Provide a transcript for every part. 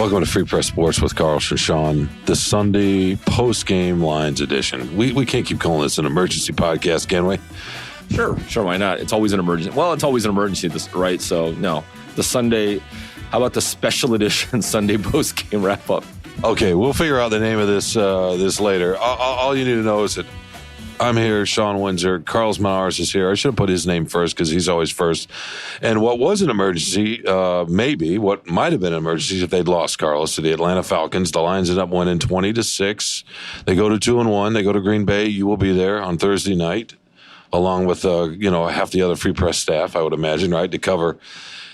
Welcome to Free Press Sports with Carlos and Shawn, the Sunday post-game Lions edition. We can't keep calling this an emergency podcast, can we? Sure, why not? It's always an emergency. Well, it's always an emergency, right? So, no. The Sunday, how about the special edition Sunday post-game wrap-up? Okay, we'll figure out the name of this later. All you need to know is that I'm here, Shawn Windsor. Carlos Manars is here. I should have put his name first because he's always first. And what was an emergency, maybe, what might have been an emergency if they'd lost Carlos to the Atlanta Falcons. The Lions ended up winning 20-6. They go to 2-1. They go to Green Bay. You will be there on Thursday night, along with half the other Free Press staff, I would imagine, right, to cover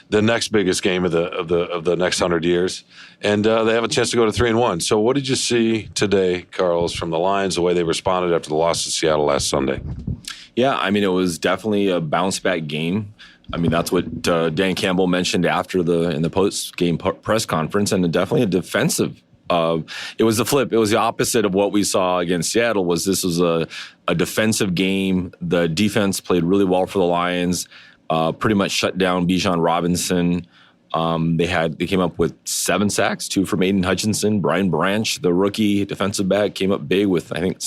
the next biggest game of the next 100 years. And they have a chance to go to 3-1. So what did you see today, Carlos, from the Lions, the way they responded after the loss to Seattle last Sunday? Yeah, I mean, it was definitely a bounce-back game. I mean, that's what Dan Campbell mentioned in the post-game press conference, and definitely a defensive. It was the flip. It was the opposite of what we saw against Seattle. This was a defensive game. The defense played really well for the Lions. Pretty much shut down Bijan Robinson. They came up with 7 sacks, 2 from Aiden Hutchinson. Brian Branch, the rookie defensive back, came up big with, I think,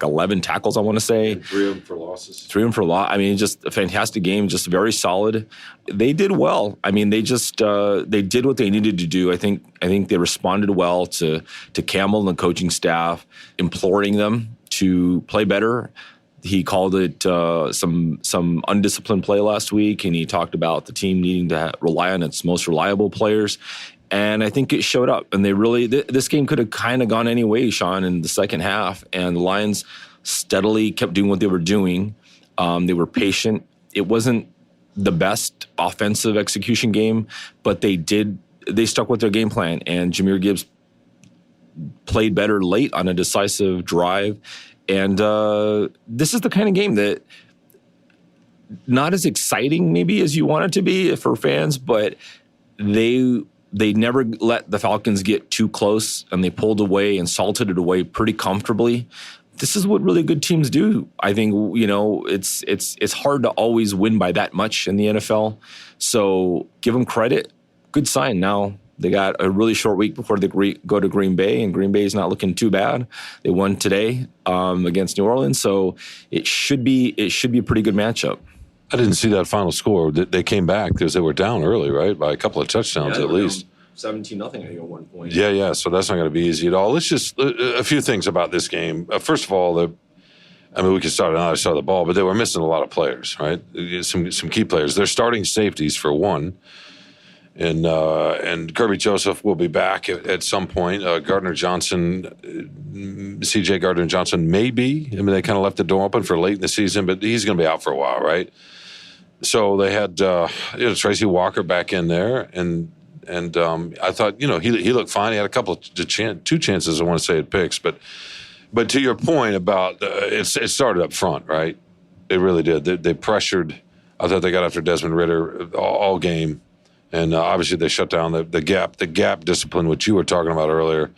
11 tackles, I want to say. And 3 of them for losses. 3 of them for loss. I mean, just a fantastic game, just very solid. They did well. I mean, they did what they needed to do. I think they responded well to Campbell and the coaching staff, imploring them to play better. He called it some undisciplined play last week, and he talked about the team needing to rely on its most reliable players. And I think it showed up. And they really, this game could have kind of gone any way, Shawn, in the second half. And the Lions steadily kept doing what they were doing. They were patient. It wasn't the best offensive execution game, but they stuck with their game plan. And Jahmyr Gibbs played better late on a decisive drive. And this is the kind of game that not as exciting maybe as you want it to be for fans, but they never let the Falcons get too close, and they pulled away and salted it away pretty comfortably. This is what really good teams do. I think, it's hard to always win by that much in the NFL. So give them credit. Good sign. Now they got a really short week before they go to Green Bay, and Green Bay is not looking too bad. They won today against New Orleans, so it should be a pretty good matchup. I didn't see that final score. They came back because they were down early, right, by a couple of touchdowns at least. 17-0, I think, at one point. Yeah. So that's not going to be easy at all. Let's just a few things about this game. First of all, we could start on the other side of the ball, but they were missing a lot of players, right? Some key players. They're starting safeties for one. And Kirby Joseph will be back at some point. Gardner Johnson, C.J. Gardner Johnson, maybe. I mean, they kind of left the door open for late in the season, but he's going to be out for a while, right? So they had Tracy Walker back in there, and I thought he looked fine. He had a couple of 2 chances, I want to say, at picks, but to your point about it started up front, right? It really did. They pressured. I thought they got after Desmond Ridder all game. And obviously they shut down the gap discipline, which you were talking about earlier,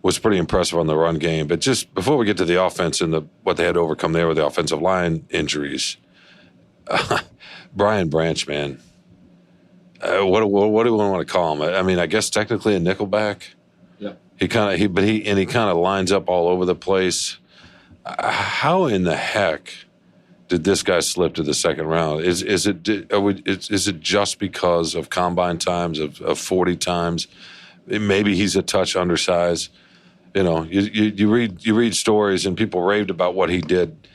was pretty impressive on the run game. But just before we get to the offense and what they had to overcome there with the offensive line injuries, Brian Branch, man, what do we want to call him? I mean, I guess technically a nickelback. Yeah. He kind of lines up all over the place. How in the heck did this guy slip to the second round? Is it just because of combine times, of 40 times? Maybe he's a touch undersized. You read stories and people raved about what he did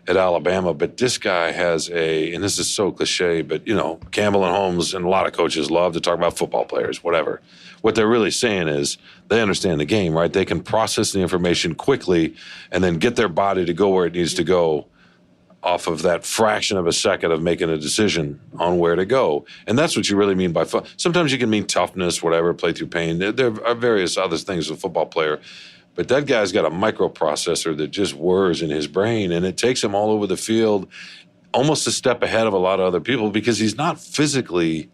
at Alabama, but this guy has and this is so cliche, but Campbell and Holmes and a lot of coaches love to talk about football players, whatever. What they're really saying is they understand the game, right? They can process the information quickly and then get their body to go where it needs to go off of that fraction of a second of making a decision on where to go. And that's what you really mean by sometimes you can mean toughness, whatever, play through pain. There are various other things with a football player. But that guy's got a microprocessor that just whirs in his brain, and it takes him all over the field, almost a step ahead of a lot of other people because he's not physically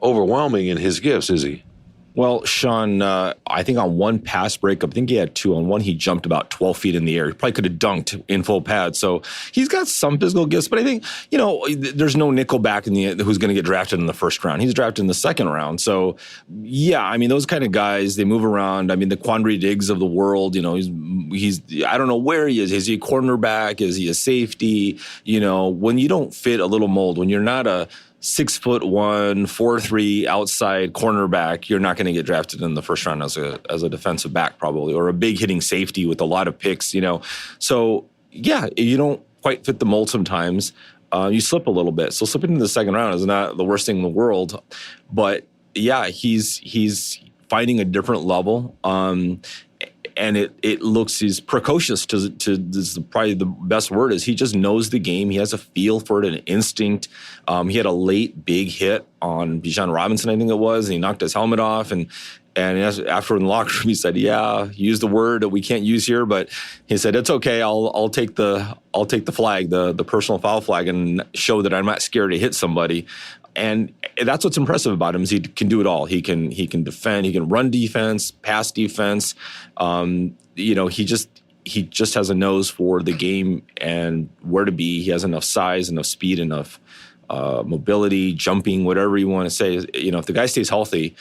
overwhelming in his gifts, is he? Well, Shawn, I think on one pass breakup, I think he had two. On one, he jumped about 12 feet in the air. He probably could have dunked in full pad. So he's got some physical gifts, but I think, there's no nickelback who's going to get drafted in the first round. He's drafted in the second round. So, yeah, I mean, those kind of guys, they move around. I mean, the Quandre Diggs of the world, he's I don't know where he is. Is he a cornerback? Is he a safety? When you don't fit a little mold, when you're not a 6'1", 4'3" outside cornerback, you're not going to get drafted in the first round as a defensive back probably, or a big hitting safety with a lot of picks. So yeah, you don't quite fit the mold sometimes. You slip a little bit. So slipping into the second round is not the worst thing in the world, but yeah, he's finding a different level. And it looks, he's precocious to this is probably the best word is he just knows the game. He has a feel for it, an instinct. He had a late big hit on Bijan Robinson, I think it was, and he knocked his helmet off. And after in the locker room, he said, "Yeah, use the word that we can't use here," but he said, "It's okay. I'll take the flag, the personal foul flag, and show that I'm not scared to hit somebody." And that's what's impressive about him is he can do it all. He can defend, he can run defense, pass defense. He just has a nose for the game and where to be. He has enough size, enough speed, enough mobility, jumping, whatever you want to say. If the guy stays healthy,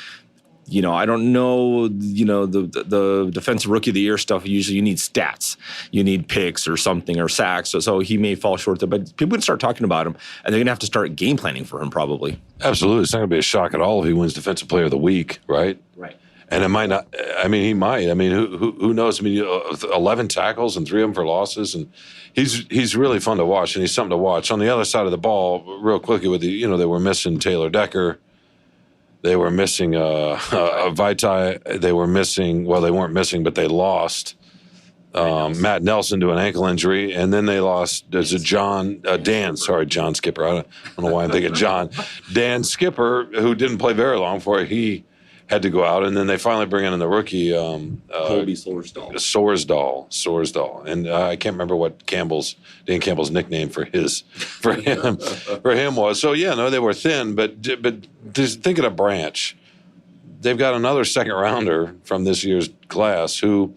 I don't know, the defensive rookie of the year stuff, usually you need stats. You need picks or something or sacks. So he may fall short there, but people can start talking about him, and they're going to have to start game planning for him probably. Absolutely. It's not going to be a shock at all if he wins Defensive Player of the Week, right? Right. And it might not, he might. Who knows? 11 tackles and 3 of them for losses. And he's really fun to watch, and he's something to watch. On the other side of the ball, real quickly, they were missing Taylor Decker. They were missing Vitae. They were missing, well, they weren't missing, but they lost Matt Nelson to an ankle injury. And then they lost, there's a John Skipper. I don't know why I'm thinking John. Dan Skipper, who didn't play very long for it. He had to go out. And then they finally bring in the rookie. Colby Sorsdahl. And I can't remember what Dan Campbell's nickname for him was. So, yeah, no, they were thin. But just think of a branch. They've got another second rounder from this year's class who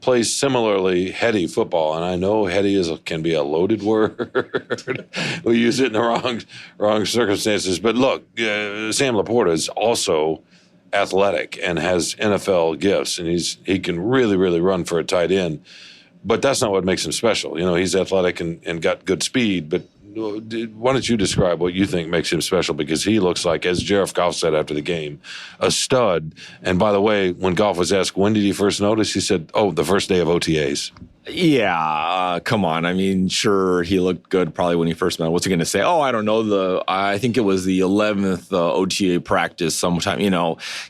plays similarly heady football. And I know heady can be a loaded word. We use it in the wrong circumstances. But look, Sam Laporta is also athletic and has NFL gifts, and he can really, really run for a tight end. But that's not what makes him special. He's athletic and got good speed, but why don't you describe what you think makes him special? Because he looks like, as Jared Goff said after the game, a stud. And by the way, when Goff was asked when did he first notice, he said, the first day of OTAs. Yeah, come on. Sure, he looked good probably when he first met. What's he going to say? I don't know. I think it was the 11th OTA practice sometime.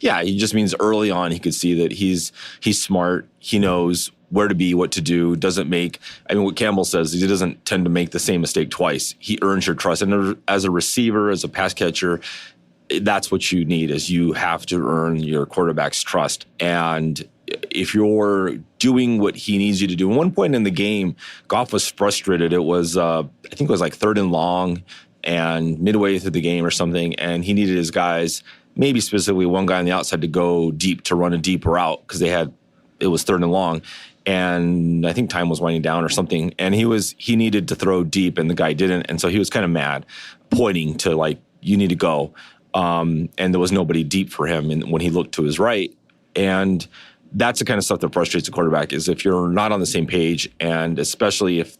Yeah, he just means early on he could see that he's smart. He knows where to be, what to do, doesn't make, what Campbell says, he doesn't tend to make the same mistake twice. He earns your trust. And as a receiver, as a pass catcher, that's what you need, is you have to earn your quarterback's trust. And if you're doing what he needs you to do, at one point in the game, Goff was frustrated. It was, I think it was like 3rd and long and midway through the game or something, and he needed his guys, maybe specifically one guy on the outside, to go deep, to run a deeper route, because it was 3rd and long. And I think time was winding down or something. And he needed to throw deep, and the guy didn't. And so he was kind of mad, pointing to you need to go. And there was nobody deep for him. And when he looked to his right, and that's the kind of stuff that frustrates the quarterback, is if you're not on the same page, and especially if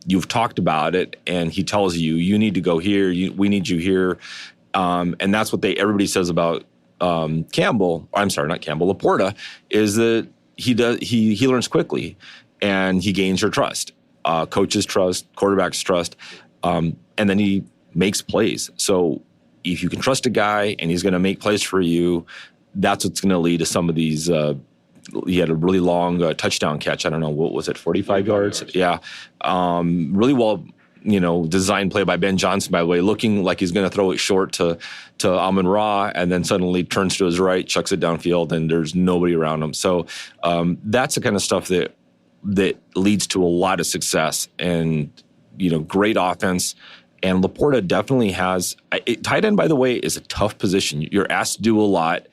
you've talked about it and he tells you need to go here, we need you here. And that's what everybody says about Laporta, is that he learns quickly, and he gains your trust, coach's trust, quarterback's trust, and then he makes plays. So if you can trust a guy and he's going to make plays for you, that's what's going to lead to some of these. He had a really long touchdown catch. I don't know, what was it, 45 yards? Yeah. Really well, designed play by Ben Johnson, by the way, looking like he's going to throw it short to Amon-Ra, and then suddenly turns to his right, chucks it downfield, and there's nobody around him. So that's the kind of stuff that leads to a lot of success and, great offense. And Laporta definitely has – tight end, by the way, is a tough position. You're asked to do a lot.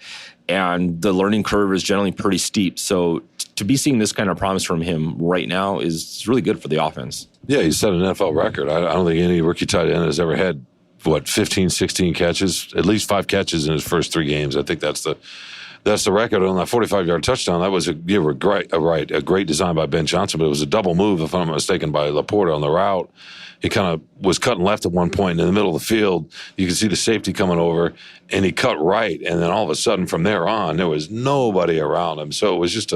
and the learning curve is generally pretty steep. So to be seeing this kind of promise from him right now is really good for the offense. Yeah, he set an NFL record. I don't think any rookie tight end has ever had, 15, 16 catches, at least 5 catches in his first 3 games. I think that's the record on that 45-yard touchdown. That was a great design by Ben Johnson, but it was a double move, if I'm not mistaken, by Laporta on the route. He kind of was cutting left at one point in the middle of the field. You could see the safety coming over, and he cut right. And then all of a sudden, from there on, there was nobody around him. So it was just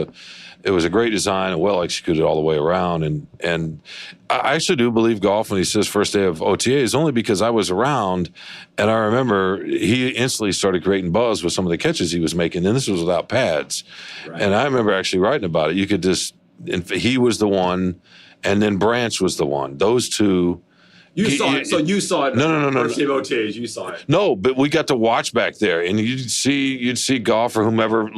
it was a great design and well executed all the way around. And I actually do believe Goff when he says first day of OTAs, only because I was around, and I remember he instantly started creating buzz with some of the catches he was making, and this was without pads. Right. And I remember actually writing about it. You could just, he was the one, and then Branch was the one. Those two. You saw it. So you saw it. No. First day of OTAs, you saw it. No, but we got to watch back there, and you'd see Goff or whomever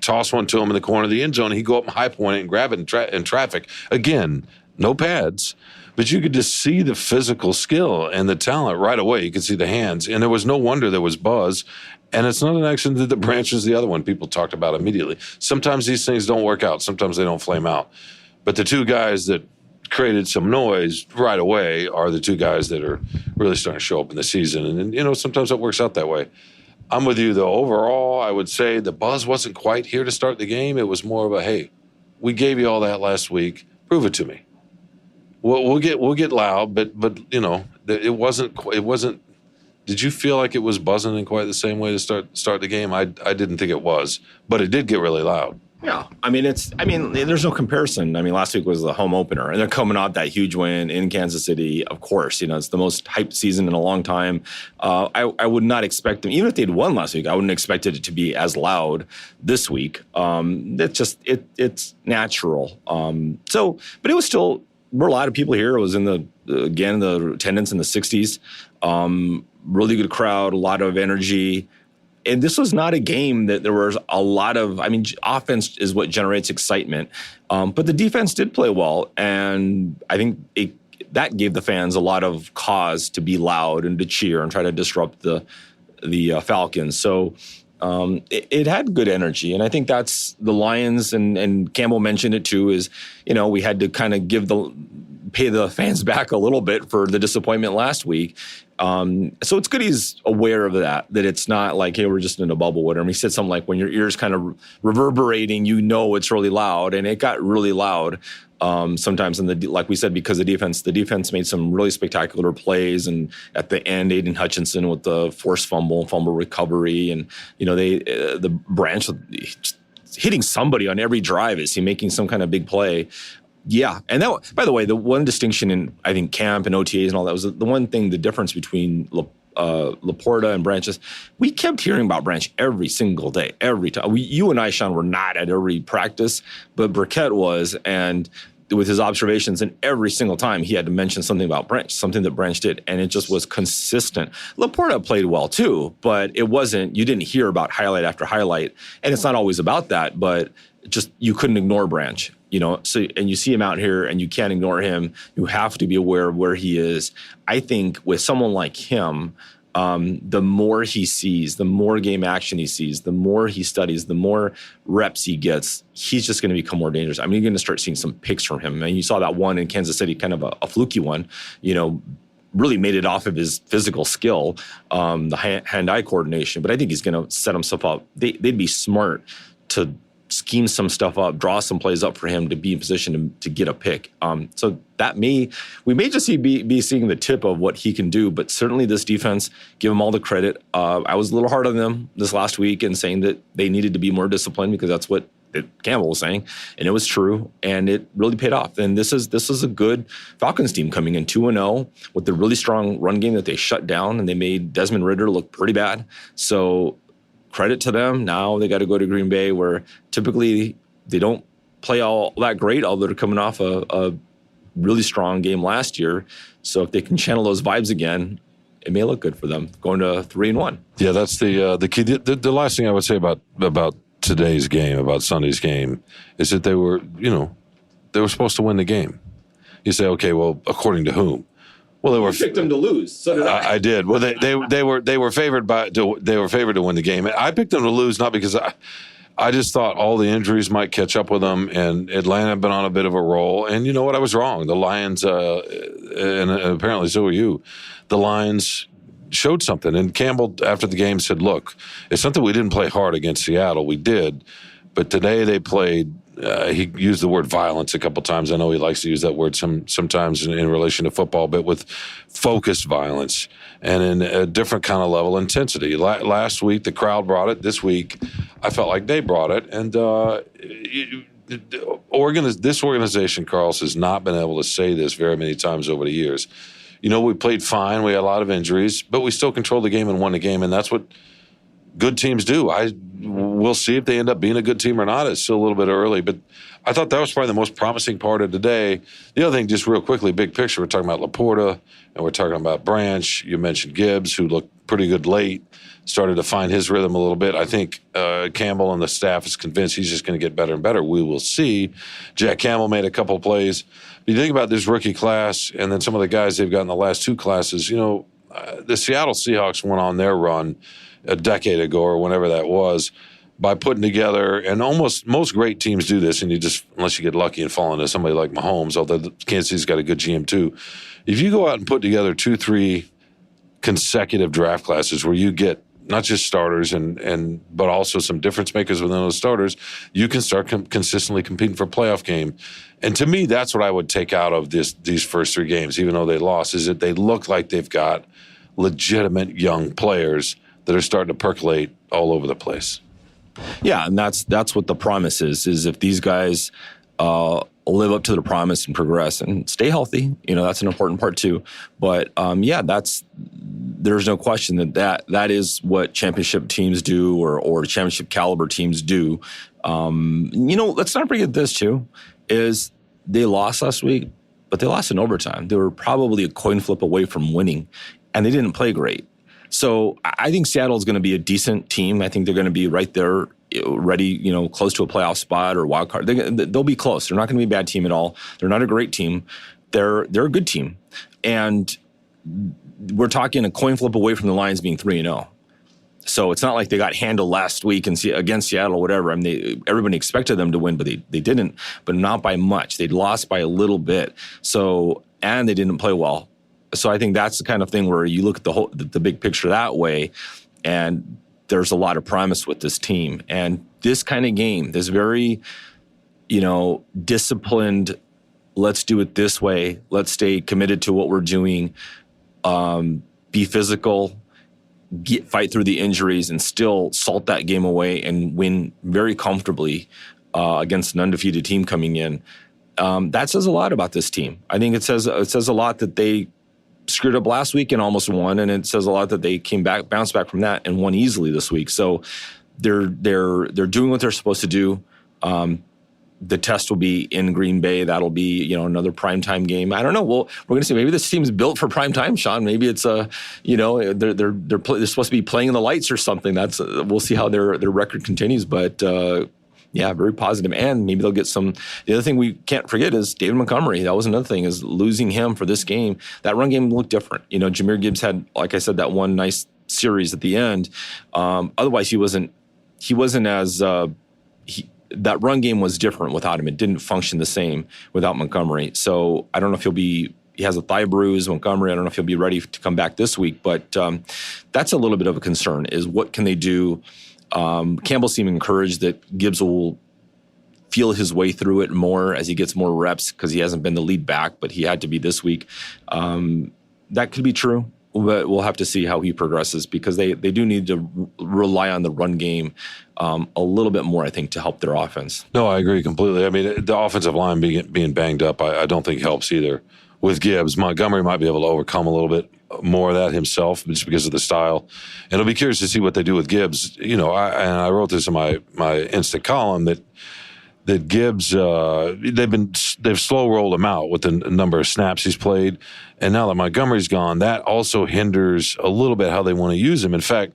toss one to him in the corner of the end zone, and he'd go up and high point it and grab it in traffic. Again, no pads, but you could just see the physical skill and the talent right away. You could see the hands, and there was no wonder there was buzz. And it's not an accident that Branch is the other one people talked about immediately. Sometimes these things don't work out. Sometimes they don't flame out. But the two guys that created some noise right away are the two guys that are really starting to show up in the season. And sometimes it works out that way. I'm with you, though. Overall, I would say the buzz wasn't quite here to start the game. It was more of a, hey, we gave you all that last week. Prove it to me. We'll get loud, but it wasn't. Did you feel like it was buzzing in quite the same way to start the game? I didn't think it was, but it did get really loud. Yeah, there's no comparison. Last week was the home opener, and they're coming off that huge win in Kansas City. Of course, it's the most hyped season in a long time. I would not expect them, even if they'd won last week, I wouldn't expect it to be as loud this week. It's natural. But it was still, there were a lot of people here. It was in the attendance in the 60s. Really good crowd, a lot of energy. And this was not a game that there was a lot of, offense is what generates excitement. But the defense did play well. And I think that gave the fans a lot of cause to be loud and to cheer and try to disrupt the Falcons. So it had good energy. And I think that's the Lions, and Campbell mentioned it too, is, we had to kind of pay the fans back a little bit for the disappointment last week. So it's good he's aware of that it's not like, hey, we're just in a bubble with him. He said something like, when your ears kind of reverberating, it's really loud, and it got really loud. Sometimes like we said, because the defense made some really spectacular plays, and at the end, Aiden Hutchinson with the forced fumble recovery, and the Branch hitting somebody on every drive. Is he making some kind of big play? Yeah, and that, by the way, the one distinction in, I think, camp and OTAs and all that was the one thing, the difference between Laporta and Branch is we kept hearing about Branch every single day, every time. You and I, Shawn, were not at every practice, but Burkett was, and with his observations, and every single time he had to mention something about Branch, something that Branch did, and it just was consistent. Laporta played well too, but it wasn't, you didn't hear about highlight after highlight, and it's not always about that, but just you couldn't ignore Branch. So, and you see him out here and you can't ignore him. You have to be aware of where he is. I think with someone like him, the more he sees, the more game action he sees, the more he studies, the more reps he gets, he's just going to become more dangerous. You're going to start seeing some picks from him. And you saw that one in Kansas City, kind of a fluky one, really made it off of his physical skill, the hand-eye coordination. But I think he's going to set himself up. They'd be smart to scheme some stuff up, draw some plays up for him to be in position to get a pick. So we may just be seeing the tip of what he can do, but certainly this defense, give him all the credit. I was a little hard on them this last week and saying that they needed to be more disciplined, because that's what Campbell was saying, and it was true, and it really paid off. And this is a good Falcons team coming in 2-0 with the really strong run game that they shut down, and they made Desmond Ridder look pretty bad. So credit to them. Now they got to go to Green Bay, where typically they don't play all that great, although they're coming off a really strong game last year. So if they can channel those vibes again, it may look good for them going to 3-1. Yeah, that's the key. The last thing I would say about today's game, about Sunday's game, is that they were supposed to win the game. You say, okay, well, according to whom? Well, they were picked them to lose. So did I. I did. Well, they were favored to win the game. I picked them to lose not because I just thought all the injuries might catch up with them, and Atlanta had been on a bit of a roll. And you know what? I was wrong. The Lions, and apparently so were you, the Lions showed something. And Campbell, after the game, said, look, it's not that we didn't play hard against Seattle. We did. But today they played, he used the word violence a couple times. I know he likes to use that word sometimes in relation to football, but with focused violence and in a different kind of level of intensity. Last week, the crowd brought it. This week, I felt like they brought it. And this organization, Carlos, has not been able to say this very many times over the years. You know, we played fine. We had a lot of injuries, but we still controlled the game and won the game, and that's what good teams do. We'll see if they end up being a good team or not. It's still a little bit early, but I thought that was probably the most promising part of today. The other thing, just real quickly, big picture, we're talking about Laporta, and we're talking about Branch. You mentioned Gibbs, who looked pretty good late, started to find his rhythm a little bit. I think Campbell and the staff is convinced he's just going to get better and better. We will see. Jack Campbell made a couple of plays. You think about this rookie class and then some of the guys they've got in the last two classes, you know, the Seattle Seahawks went on their run a decade ago or whenever that was by putting together, and almost most great teams do this, and you just, unless you get lucky and fall into somebody like Mahomes, although Kansas City's got a good GM too. If you go out and put together 2-3 consecutive draft classes where you get not just starters but also some difference makers within those starters, you can start consistently competing for a playoff game. And to me, that's what I would take out of these first three games, even though they lost, is that they look like they've got legitimate young players that are starting to percolate all over the place. Yeah, and that's what the promise is if these guys live up to the promise and progress and stay healthy, you know, that's an important part too. But there's no question that is what championship teams do or championship caliber teams do. You know, let's not forget this too, is they lost last week, but they lost in overtime. They were probably a coin flip away from winning, and they didn't play great. So I think Seattle is going to be a decent team. I think they're going to be right there, ready, you know, close to a playoff spot or wild card. They'll be close. They're not going to be a bad team at all. They're not a great team. They're a good team. And we're talking a coin flip away from the Lions being 3-0. So it's not like they got handled last week against Seattle or whatever. I mean, everybody expected them to win, but they didn't, but not by much. They'd lost by a little bit. So, and they didn't play well. So I think that's the kind of thing where you look at the big picture that way, and there's a lot of promise with this team. And this kind of game, this very, you know, disciplined, let's do it this way, let's stay committed to what we're doing, be physical, fight through the injuries, and still salt that game away and win very comfortably against an undefeated team coming in. That says a lot about this team. I think it says a lot that they screwed up last week and almost won, and it says a lot that they bounced back from that and won easily this week. So they're doing what they're supposed to do. The test will be in Green Bay. That'll be, you know, another primetime game. I don't know. Well, we're going to see. Maybe this team's built for primetime, Shawn. Maybe it's they're supposed to be playing in the lights or something. We'll see how their record continues. But yeah, very positive. And maybe they'll get some. The other thing we can't forget is David Montgomery. That was another thing, is losing him for this game. That run game looked different. You know, Jahmyr Gibbs had, like I said, that one nice series at the end. Otherwise, he wasn't as that run game was different without him. It didn't function the same without Montgomery. So I don't know if he has a thigh bruise, Montgomery. I don't know if he'll be ready to come back this week. But that's a little bit of a concern, is what can they do? Campbell seemed encouraged that Gibbs will feel his way through it more as he gets more reps, because he hasn't been the lead back, but he had to be this week. That could be true, but we'll have to see how he progresses, because they do need to rely on the run game a little bit more, I think, to help their offense. No, I agree completely. I mean, the offensive line being banged up, I don't think helps either. With Gibbs, Montgomery might be able to overcome a little bit more of that himself, just because of the style. And I'll be curious to see what they do with Gibbs. You know, I wrote this in my instant column that Gibbs, they've slow rolled him out with the number of snaps he's played, and now that Montgomery's gone, that also hinders a little bit how they want to use him. In fact,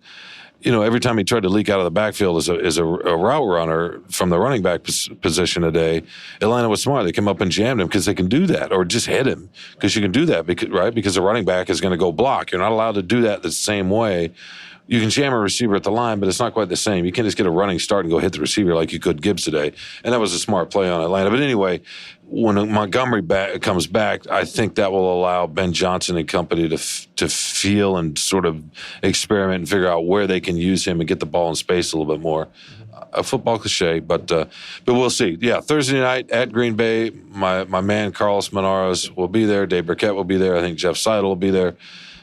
every time he tried to leak out of the backfield as a route runner from the running back position today, Atlanta was smart. They came up and jammed him because they can do that, or just hit him because you can do that, because the running back is going to go block. You're not allowed to do that the same way. You can jam a receiver at the line, but it's not quite the same. You can't just get a running start and go hit the receiver like you could Gibbs today. And that was a smart play on Atlanta. But anyway, when Montgomery comes back, I think that will allow Ben Johnson and company to feel and sort of experiment and figure out where they can use him and get the ball in space a little bit more. A football cliche, but we'll see. Yeah, Thursday night at Green Bay, my man Carlos Menares will be there. Dave Burkett will be there. I think Jeff Seidel will be there.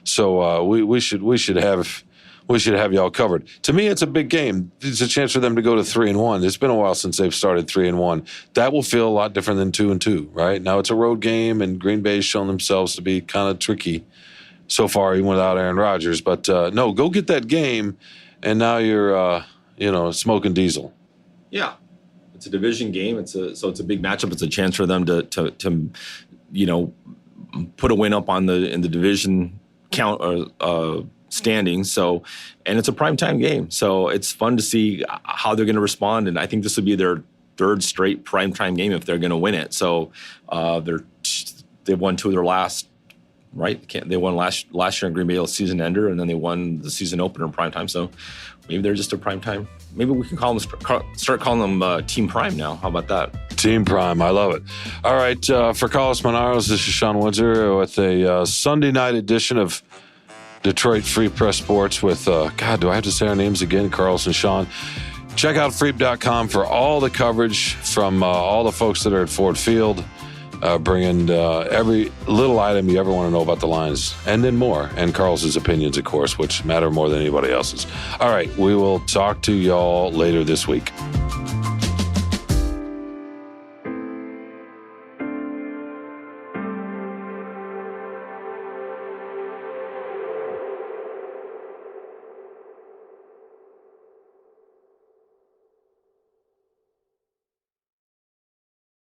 So we should have y'all covered. To me, it's a big game. It's a chance for them to go to 3-1. It's been a while since they've started 3-1. That will feel a lot different than 2-2, right? Now it's a road game, and Green Bay's shown themselves to be kind of tricky so far, even without Aaron Rodgers. But no, go get that game, and now you're smoking diesel. Yeah, it's a division game. So it's a big matchup. It's a chance for them to put a win up in the division count standing. So, and it's a primetime game. So it's fun to see how they're going to respond. And I think this will be their third straight primetime game if they're going to win it. So they've won two of their last, right? They won last year in Green Bay, season ender, and then they won the season opener in primetime. So maybe they're just a primetime. Maybe we can start calling them Team Prime now. How about that? Team Prime. I love it. All right. For Carlos Menares, this is Shawn Windsor with a Sunday night edition of Detroit Free Press Sports with, God, do I have to say our names again? Carlos and Shawn. Check out freep.com for all the coverage from all the folks that are at Ford Field, bringing every little item you ever want to know about the Lions, and then more. And Carlos's opinions, of course, which matter more than anybody else's. All right, we will talk to y'all later this week.